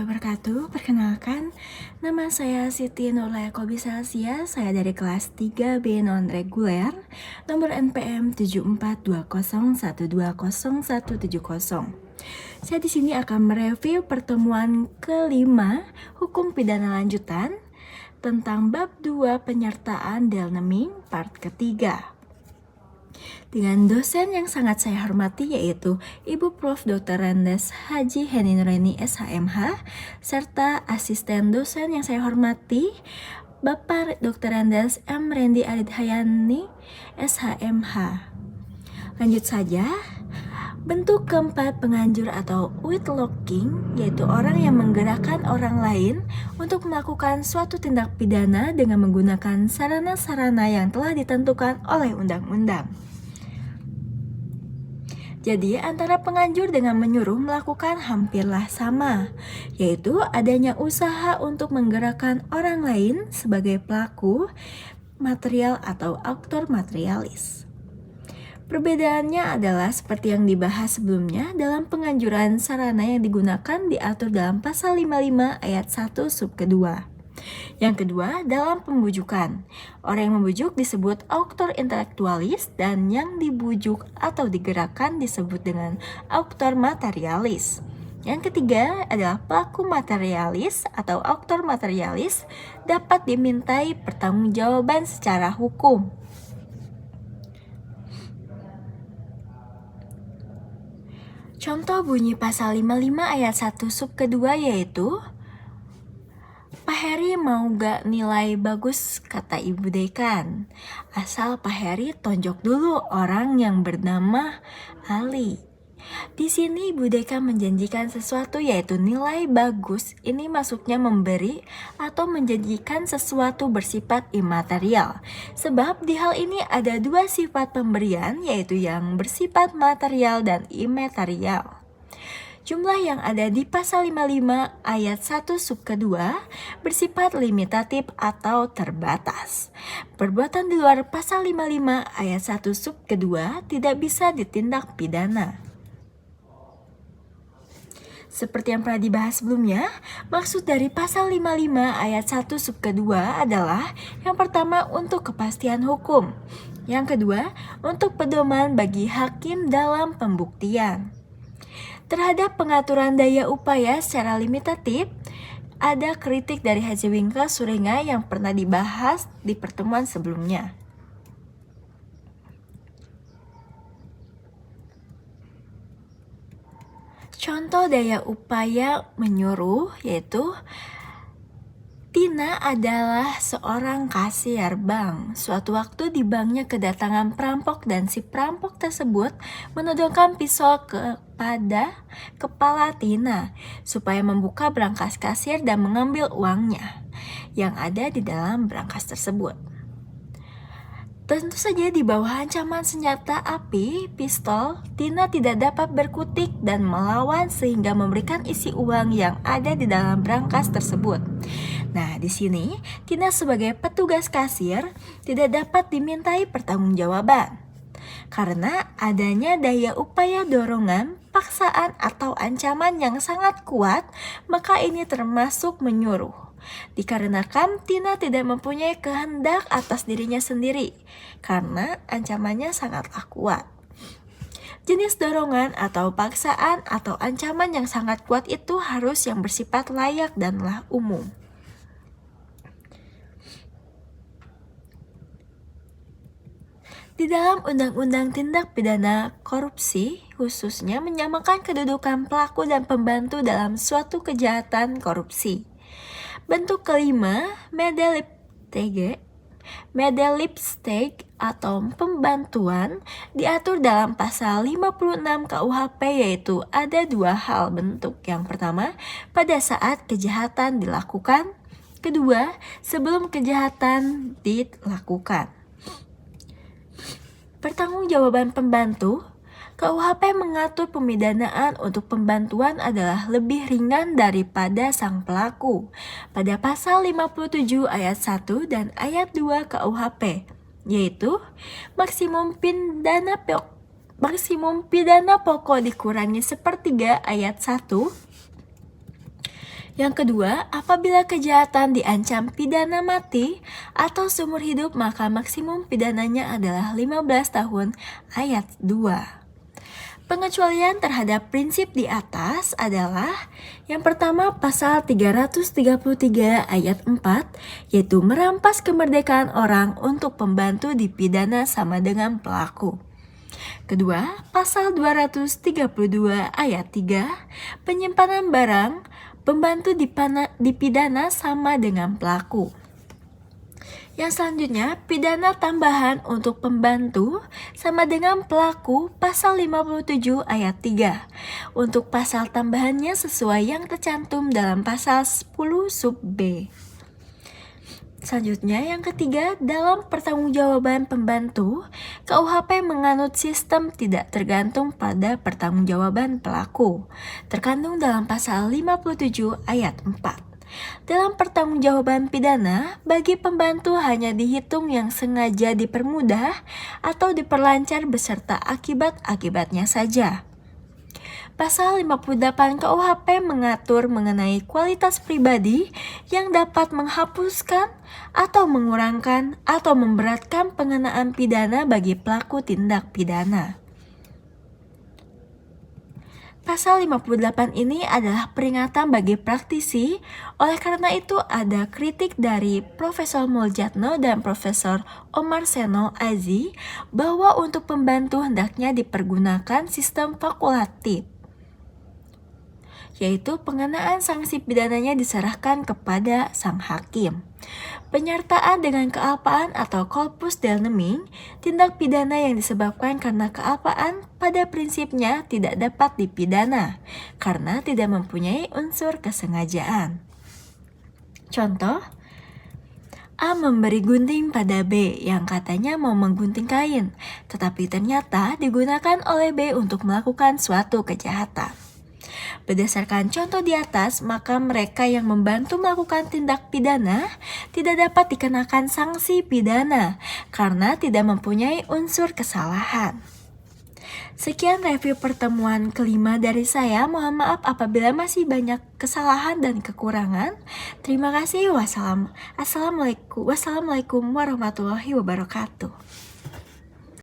Wabarakatuh. Perkenalkan, nama saya Siti Nurlaya Kobisalsia. Saya dari kelas 3B non-reguler, nomor NPM 7420120170. Saya di sini akan mereview pertemuan kelima hukum pidana lanjutan tentang bab 2 penyertaan Del Neming part ketiga. Dengan dosen yang sangat saya hormati yaitu Ibu Prof. Dr. Rendes Haji Heni Nureni SHMH serta asisten dosen yang saya hormati Bapak Dr. Rendes M. Rendi Aridhayani SHMH. Lanjut saja. Bentuk keempat penganjur atau whitlocking yaitu orang yang menggerakkan orang lain untuk melakukan suatu tindak pidana dengan menggunakan sarana-sarana yang telah ditentukan oleh undang-undang. Jadi antara penganjur dengan menyuruh melakukan hampirlah sama, yaitu adanya usaha untuk menggerakkan orang lain sebagai pelaku material atau aktor materialis. Perbedaannya adalah seperti yang dibahas sebelumnya dalam penganjuran sarana yang digunakan diatur dalam pasal 55 ayat 1 sub kedua. Yang kedua, dalam pembujukan. Orang yang membujuk disebut auctor intellectualis dan yang dibujuk atau digerakkan disebut dengan auctor materialis. Yang ketiga adalah pelaku materialis atau auctor materialis dapat dimintai pertanggungjawaban secara hukum. Contoh bunyi pasal 55 ayat 1 sub kedua yaitu Pak Heri mau gak nilai bagus, kata Ibu Dekan. Asal Pak Heri tonjok dulu orang yang bernama Ali. Di sini Ibu Dekan menjanjikan sesuatu yaitu nilai bagus. Ini masuknya memberi atau menjanjikan sesuatu bersifat imaterial. Sebab di hal ini ada dua sifat pemberian yaitu yang bersifat material dan imaterial. Jumlah yang ada di pasal 55 ayat 1 sub kedua bersifat limitatif atau terbatas. Perbuatan di luar pasal 55 ayat 1 sub kedua tidak bisa ditindak pidana. Seperti yang pernah dibahas sebelumnya, maksud dari pasal 55 ayat 1 sub kedua adalah yang pertama untuk kepastian hukum. Yang kedua, untuk pedoman bagi hakim dalam pembuktian. Terhadap pengaturan daya upaya secara limitatif, ada kritik dari Haji Wingkel Surenga yang pernah dibahas di pertemuan sebelumnya. Contoh daya upaya menyuruh yaitu Tina adalah seorang kasir bank. Suatu waktu di banknya kedatangan perampok dan si perampok tersebut menodongkan pisau kepada kepala Tina supaya membuka brankas kasir dan mengambil uangnya yang ada di dalam brankas tersebut. Tentu saja di bawah ancaman senjata api, pistol, Tina tidak dapat berkutik dan melawan sehingga memberikan isi uang yang ada di dalam brankas tersebut. Nah, di sini Tina sebagai petugas kasir tidak dapat dimintai pertanggungjawaban. Karena adanya daya upaya dorongan, paksaan atau ancaman yang sangat kuat, maka ini termasuk menyuruh. Dikarenakan Tina tidak mempunyai kehendak atas dirinya sendiri, karena ancamannya sangatlah kuat. Jenis dorongan atau paksaan atau ancaman yang sangat kuat itu harus yang bersifat layak danlah umum. Di dalam Undang-Undang Tindak Pidana Korupsi, khususnya menyamakan kedudukan pelaku dan pembantu dalam suatu kejahatan korupsi. Bentuk kelima, medelipsteg atau pembantuan diatur dalam pasal 56 KUHP yaitu ada dua hal bentuk. Yang pertama, pada saat kejahatan dilakukan. Kedua, sebelum kejahatan dilakukan. Pertanggungjawaban pembantu, KUHP mengatur pemidanaan untuk pembantuan adalah lebih ringan daripada sang pelaku pada pasal 57 ayat 1 dan ayat 2 KUHP, yaitu maksimum pidana pokok dikurangi sepertiga ayat 1 Yang kedua, apabila kejahatan diancam pidana mati atau seumur hidup, maka maksimum pidananya adalah 15 tahun ayat 2. Pengecualian terhadap prinsip di atas adalah yang pertama pasal 333 ayat 4, yaitu merampas kemerdekaan orang untuk pembantu dipidana sama dengan pelaku. Kedua, pasal 232 ayat 3, penyimpanan barang pembantu dipidana sama dengan pelaku. Yang selanjutnya, pidana tambahan untuk pembantu sama dengan pelaku pasal 57 ayat 3. Untuk pasal tambahannya sesuai yang tercantum dalam pasal 10 sub B. Selanjutnya, yang ketiga, dalam pertanggungjawaban pembantu, KUHP menganut sistem tidak tergantung pada pertanggungjawaban pelaku, terkandung dalam pasal 57 ayat 4. Dalam pertanggungjawaban pidana, bagi pembantu hanya dihitung yang sengaja dipermudah atau diperlancar beserta akibat-akibatnya saja. Pasal 58 KUHP mengatur mengenai kualitas pribadi yang dapat menghapuskan atau mengurangkan atau memberatkan pengenaan pidana bagi pelaku tindak pidana. Pasal 58 ini adalah peringatan bagi praktisi, oleh karena itu ada kritik dari Profesor Muljatno dan Profesor Omar Seno Azi bahwa untuk pembantu hendaknya dipergunakan sistem fakultatif, yaitu pengenaan sanksi pidananya diserahkan kepada sang hakim. Penyertaan dengan kealpaan atau corpus delicti, tindak pidana yang disebabkan karena kealpaan pada prinsipnya tidak dapat dipidana karena tidak mempunyai unsur kesengajaan. Contoh, A memberi gunting pada B yang katanya mau menggunting kain, tetapi ternyata digunakan oleh B untuk melakukan suatu kejahatan. Berdasarkan contoh di atas, maka mereka yang membantu melakukan tindak pidana tidak dapat dikenakan sanksi pidana karena tidak mempunyai unsur kesalahan. Sekian review pertemuan kelima dari saya. Mohon maaf apabila masih banyak kesalahan dan kekurangan. Terima kasih. Wassalamualaikum warahmatullahi wabarakatuh.